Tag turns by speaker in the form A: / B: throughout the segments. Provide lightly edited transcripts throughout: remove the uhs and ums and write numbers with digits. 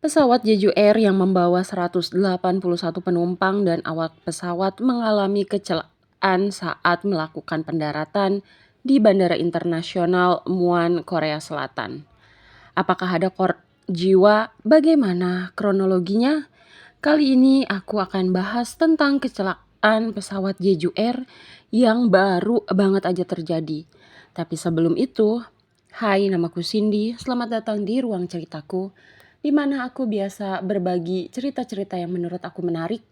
A: Pesawat Jeju Air yang membawa 181 penumpang dan awak pesawat mengalami kecelakaan saat melakukan pendaratan di Bandara Internasional Muan, Korea Selatan. Apakah ada jiwa? Bagaimana kronologinya? Kali ini aku akan bahas tentang kecelakaan pesawat Jeju Air yang baru banget aja terjadi. Tapi sebelum itu, hai, namaku Cindy, selamat datang di ruang ceritaku, di mana aku biasa berbagi cerita-cerita yang menurut aku menarik,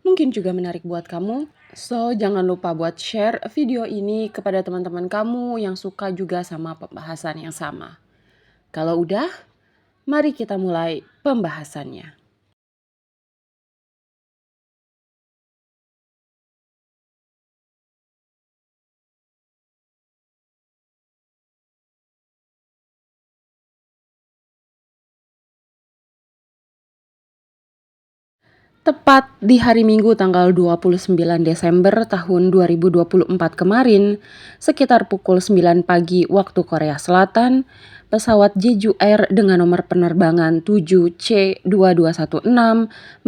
A: mungkin juga menarik buat kamu. So, jangan lupa buat share video ini kepada teman-teman kamu yang suka juga sama pembahasan yang sama. Kalau udah, mari kita mulai pembahasannya. Tepat di hari Minggu tanggal 29 Desember tahun 2024 kemarin, sekitar pukul 9 pagi waktu Korea Selatan, pesawat Jeju Air dengan nomor penerbangan 7C2216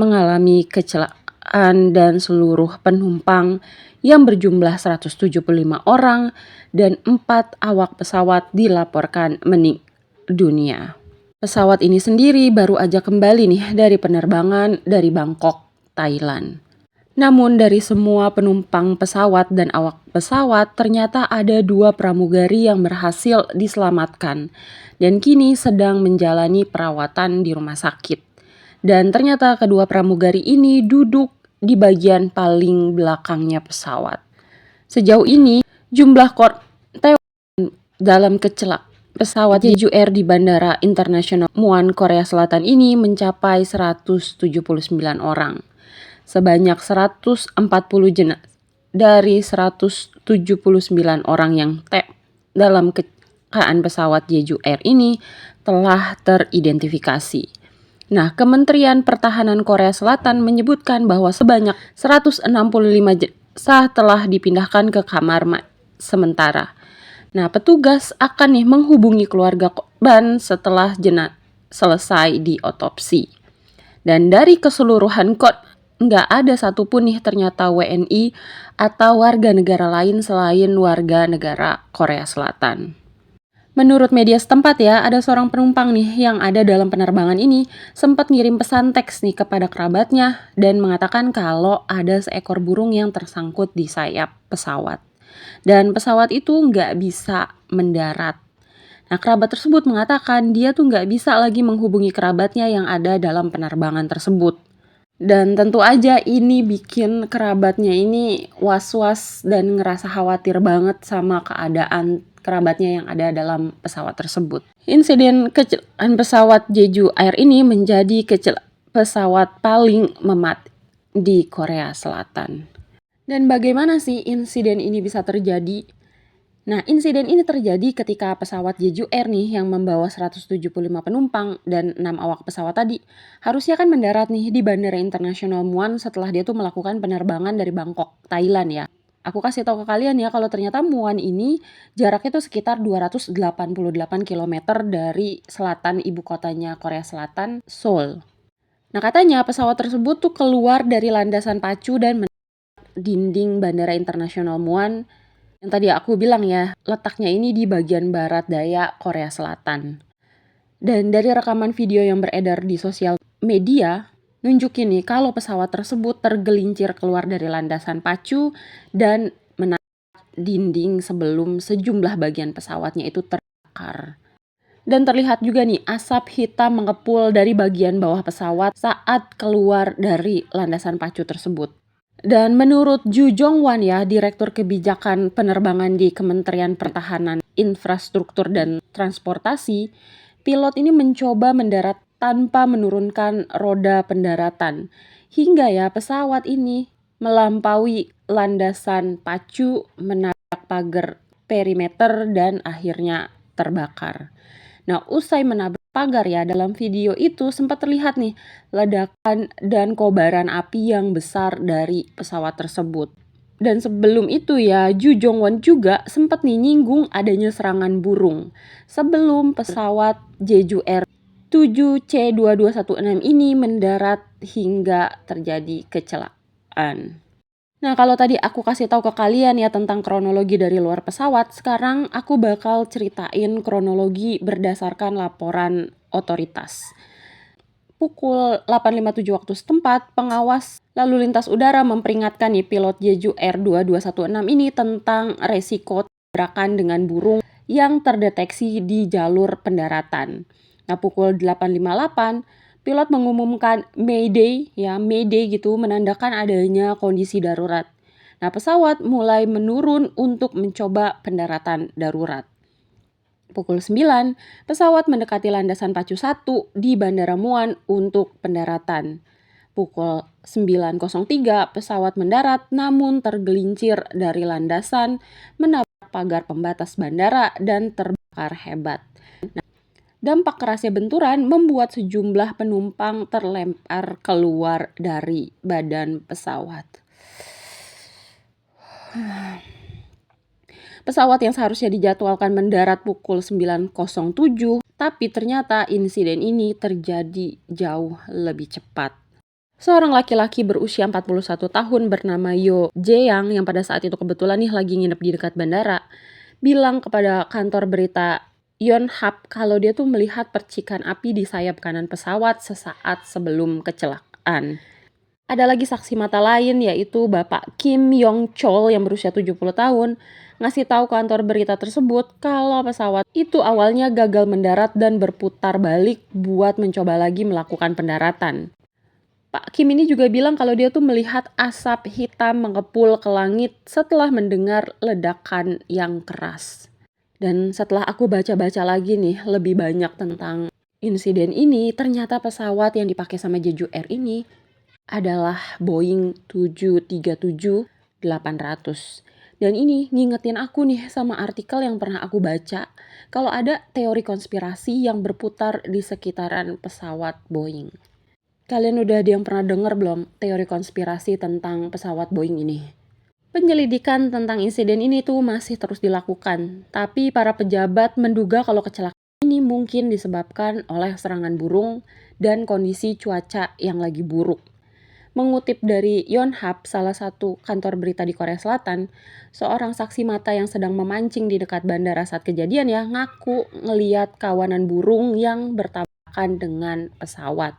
A: mengalami kecelakaan dan seluruh penumpang yang berjumlah 175 orang dan 4 awak pesawat dilaporkan meninggal dunia. Pesawat ini sendiri baru aja kembali nih dari penerbangan dari Bangkok, Thailand. Namun dari semua penumpang pesawat dan awak pesawat ternyata ada 2 pramugari yang berhasil diselamatkan dan kini sedang menjalani perawatan di rumah sakit. Dan ternyata kedua pramugari ini duduk di bagian paling belakangnya pesawat. Sejauh ini jumlah korban tewas dalam kecelakaan pesawat Jeju Air di Bandara Internasional Muan, Korea Selatan ini mencapai 179 orang. Sebanyak 140 jenazah dari 179 orang yang dalam kecelakaan pesawat Jeju Air ini telah teridentifikasi. Nah, Kementerian Pertahanan Korea Selatan menyebutkan bahwa sebanyak 165 jenazah telah dipindahkan ke kamar sementara. Nah, petugas akan menghubungi keluarga korban setelah jenazah selesai diotopsi. Dan dari keseluruhan nggak ada satupun ternyata WNI atau warga negara lain selain warga negara Korea Selatan. Menurut media setempat ada seorang penumpang yang ada dalam penerbangan ini sempat ngirim pesan teks kepada kerabatnya dan mengatakan kalau ada seekor burung yang tersangkut di sayap pesawat. Dan pesawat itu nggak bisa mendarat. Nah, kerabat tersebut mengatakan dia tuh nggak bisa lagi menghubungi kerabatnya yang ada dalam penerbangan tersebut. Dan tentu aja ini bikin kerabatnya ini was-was dan ngerasa khawatir banget sama keadaan kerabatnya yang ada dalam pesawat tersebut. Insiden kecelakaan pesawat Jeju Air ini menjadi pesawat paling mematikan di Korea Selatan. Dan bagaimana sih insiden ini bisa terjadi? Nah, insiden ini terjadi ketika pesawat Jeju Air yang membawa 175 penumpang dan 6 awak pesawat tadi harusnya kan mendarat di Bandara Internasional Muan setelah dia tuh melakukan penerbangan dari Bangkok, Thailand ya. Aku kasih tahu ke kalian kalau ternyata Muan ini jaraknya tuh sekitar 288 km dari selatan ibu kotanya Korea Selatan, Seoul. Nah, katanya pesawat tersebut tuh keluar dari landasan pacu dan dinding Bandara Internasional Muan yang tadi aku bilang letaknya ini di bagian barat daya Korea Selatan. Dan dari rekaman video yang beredar di sosial media nunjukin kalau pesawat tersebut tergelincir keluar dari landasan pacu dan menabrak dinding sebelum sejumlah bagian pesawatnya itu terbakar. Dan terlihat juga asap hitam mengepul dari bagian bawah pesawat saat keluar dari landasan pacu tersebut. Dan menurut Ju Jongwan Direktur Kebijakan Penerbangan di Kementerian Pertahanan, Infrastruktur dan Transportasi, pilot ini mencoba mendarat tanpa menurunkan roda pendaratan. Hingga pesawat ini melampaui landasan pacu, menabrak pagar perimeter dan akhirnya terbakar. Nah, usai menabrak pagar dalam video itu sempat terlihat ledakan dan kobaran api yang besar dari pesawat tersebut. Dan sebelum itu Ju Jongwon juga sempat nyinggung adanya serangan burung sebelum pesawat Jeju Air 7C2216 ini mendarat hingga terjadi kecelakaan. Nah, kalau tadi aku kasih tahu ke kalian ya tentang kronologi dari luar pesawat, sekarang aku bakal ceritain kronologi berdasarkan laporan otoritas. Pukul 8.57 waktu setempat, pengawas lalu lintas udara memperingatkan nih pilot Jeju Air 2216 ini tentang resiko tabrakan dengan burung yang terdeteksi di jalur pendaratan. Nah, pukul 8.58 pilot mengumumkan Mayday gitu, menandakan adanya kondisi darurat. Nah, pesawat mulai menurun untuk mencoba pendaratan darurat. Pukul 9, pesawat mendekati landasan pacu 1 di Bandara Muan untuk pendaratan. Pukul 9.03, pesawat mendarat namun tergelincir dari landasan, menabrak pagar pembatas bandara dan terbakar hebat. Dampak kerasnya benturan membuat sejumlah penumpang terlempar keluar dari badan pesawat. Pesawat yang seharusnya dijadwalkan mendarat pukul 9.07, tapi ternyata insiden ini terjadi jauh lebih cepat. Seorang laki-laki berusia 41 tahun bernama Yo Jae-yang yang pada saat itu kebetulan lagi nginep di dekat bandara, bilang kepada kantor berita Yonhap kalau dia tuh melihat percikan api di sayap kanan pesawat sesaat sebelum kecelakaan. Ada lagi saksi mata lain yaitu Bapak Kim Yong Chol yang berusia 70 tahun ngasih tahu kantor berita tersebut kalau pesawat itu awalnya gagal mendarat dan berputar balik buat mencoba lagi melakukan pendaratan. Pak Kim ini juga bilang kalau dia tuh melihat asap hitam mengepul ke langit setelah mendengar ledakan yang keras. Dan setelah aku baca-baca lagi nih lebih banyak tentang insiden ini, ternyata pesawat yang dipakai sama Jeju Air ini adalah Boeing 737-800. Dan ini ngingetin aku nih sama artikel yang pernah aku baca kalau ada teori konspirasi yang berputar di sekitaran pesawat Boeing. Kalian udah ada yang pernah dengar belum teori konspirasi tentang pesawat Boeing ini? Penyelidikan tentang insiden ini tuh masih terus dilakukan, tapi para pejabat menduga kalau kecelakaan ini mungkin disebabkan oleh serangan burung dan kondisi cuaca yang lagi buruk. Mengutip dari Yonhap, salah satu kantor berita di Korea Selatan, seorang saksi mata yang sedang memancing di dekat bandara saat kejadian ngaku ngeliat kawanan burung yang bertabrakan dengan pesawat.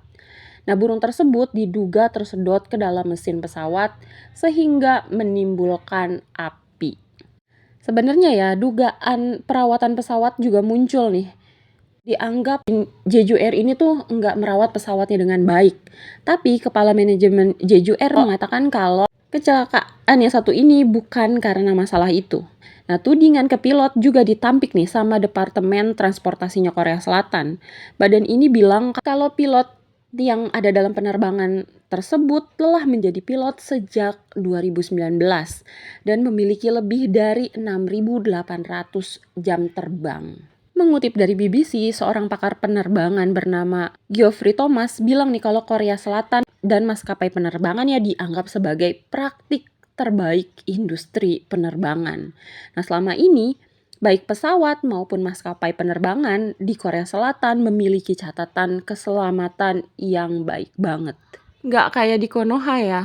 A: Nah, burung tersebut diduga tersedot ke dalam mesin pesawat sehingga menimbulkan api. Sebenarnya dugaan perawatan pesawat juga muncul nih. Dianggap Jeju Air ini tuh nggak merawat pesawatnya dengan baik. Tapi kepala manajemen Jeju Air mengatakan kalau kecelakaan yang satu ini bukan karena masalah itu. Nah, tudingan ke pilot juga ditampik nih sama Departemen Transportasinya Korea Selatan. Badan ini bilang kalau pilot yang ada dalam penerbangan tersebut telah menjadi pilot sejak 2019 dan memiliki lebih dari 6.800 jam terbang. Mengutip dari BBC, seorang pakar penerbangan bernama Geoffrey Thomas bilang nih kalau Korea Selatan dan maskapai penerbangannya dianggap sebagai praktik terbaik industri penerbangan. Nah, selama ini baik pesawat maupun maskapai penerbangan di Korea Selatan memiliki catatan keselamatan yang baik banget. Nggak kayak di Konoha ya.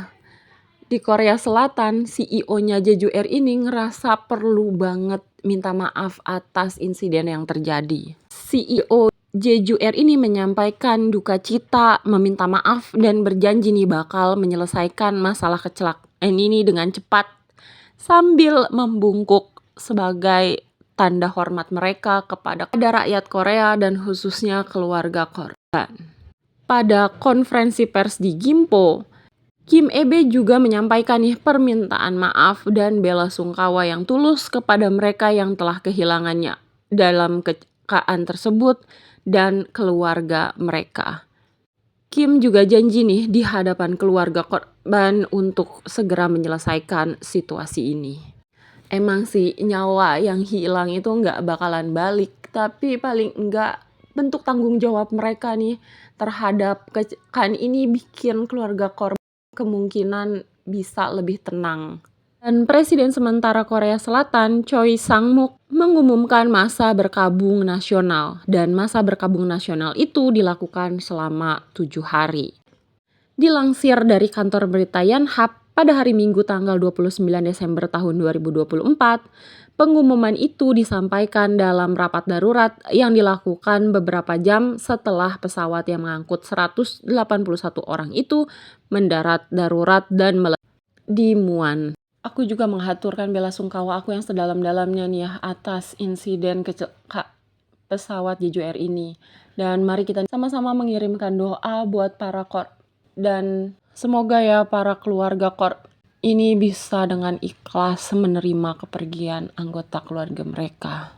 A: Di Korea Selatan, CEO-nya Jeju Air ini ngerasa perlu banget minta maaf atas insiden yang terjadi. CEO Jeju Air ini menyampaikan duka cita, meminta maaf, dan berjanji nih bakal menyelesaikan masalah kecelakaan ini dengan cepat sambil membungkuk sebagai tanda hormat mereka kepada rakyat Korea dan khususnya keluarga korban. Pada konferensi pers di Gimpo, Kim Ebe juga menyampaikan permintaan maaf dan bela sungkawa yang tulus kepada mereka yang telah kehilangannya dalam kecelakaan tersebut dan keluarga mereka. Kim juga janji di hadapan keluarga korban untuk segera menyelesaikan situasi ini. Emang sih nyawa yang hilang itu nggak bakalan balik, tapi paling enggak bentuk tanggung jawab mereka nih terhadap kecelakaan ini bikin keluarga korban kemungkinan bisa lebih tenang. Dan Presiden sementara Korea Selatan Choi Sang-muk mengumumkan masa berkabung nasional, dan masa berkabung nasional itu dilakukan selama 7 hari. Dilansir dari kantor berita Yonhap, pada hari Minggu tanggal 29 Desember tahun 2024, pengumuman itu disampaikan dalam rapat darurat yang dilakukan beberapa jam setelah pesawat yang mengangkut 181 orang itu mendarat darurat dan meledak di Muan. Aku juga menghaturkan bela sungkawa aku yang sedalam-dalamnya nih ya atas insiden pesawat Jeju Air ini. Dan mari kita sama-sama mengirimkan doa buat para dan semoga ya para keluarga ini bisa dengan ikhlas menerima kepergian anggota keluarga mereka.